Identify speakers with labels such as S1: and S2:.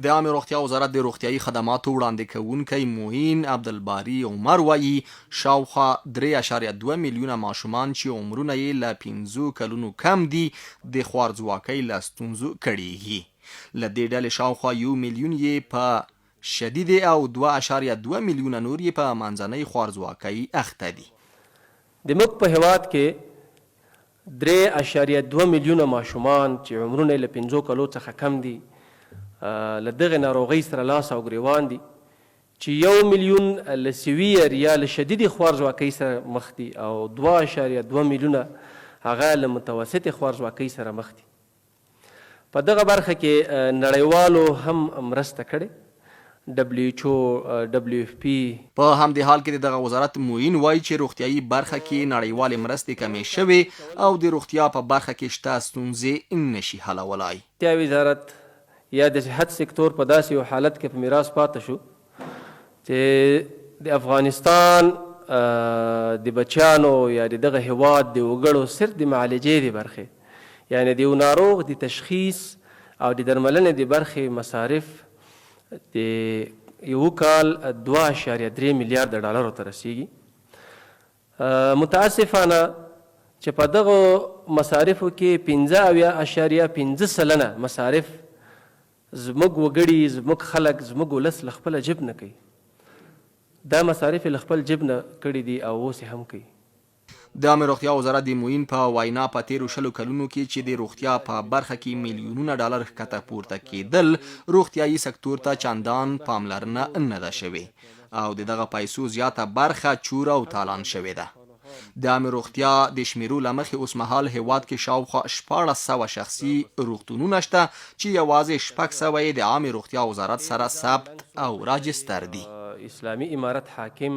S1: د عامه روغتیا وزارت د روغتیايي خدماتو وړاندې کوونکی معین عبدالباري عمر وایي شاوخوا 3.2 میلیونه ماشومان چې عمرونه یې له 15 کلونو کم دي د خوارځواکۍ له ستونزو کړېږي. له دې ډلې شاوخوا 1 میلیون یې په شدید او 2.2 میلیونه نور یې په منځنۍ خوارځواکۍ اخته دي.
S2: د موږ په هیواد کې 3.2 میلیونه ماشومان چې عمرونه له 15 کلو څخه کم دي له دغه ناروغۍ سره لاس او ګریوان دي چې 1 میلیون له سویر یا له شدیدې خوارځواکۍ سره مخ دي او 2.2 میلیونه هغه له متوسطې خوارځواکۍ سره مخ دي. په دغه برخه کې نړیوالو هم مرسته کړې. WHO WFP
S1: په همدې حال کې دغه وزارت معین وایي چې روغتیايي برخه کې نړیوالې مرستې کمې شوې او د روغتیا په برخه کې شته ستونزې نشي حلولای.
S2: روغتیا وزارت یا د صحت سکتور په داسې یو حالت کې په میراث پاتې شو چې د افغانستان د بچیانو یا دغه هیواد د وګړو صرف د معالجې د برخې یعنی د یو ناروغ د تشخیص او د درملنې د برخې مصارف د یو کال 2.3 میلیارد ډالرو ته رسیږي. متاسفانه چې په دغه مصارفو کې 15.5% مصارف زموږ وګړي زموږ خلک زموږ ولس له خپله جیب نه کوي. دا مصارف له خپل جیب نه کړي دي او اوس هم کوي.
S1: د عامه روغتیا وزارت د معین په وینا په تیرو 20 کلونو کې چې د روغتیا په برخه کې میلیونونه ډالر ښکته پورته کېدل روغتیايي سکتور ته چندان پاملرنه نه ده شوې او دغه پیسو زیاته برخه چور او تالان شوې ده. د عامه روغتیا د شمیرو له مخې اوس مهال هیواد کې شاوخوا 1400 شخصي روغتونونه شته چې یوازې 600 یې د عامه روغتیا وزارت سره ثبت او راجستر دي.
S2: اسلامي امارت حاکم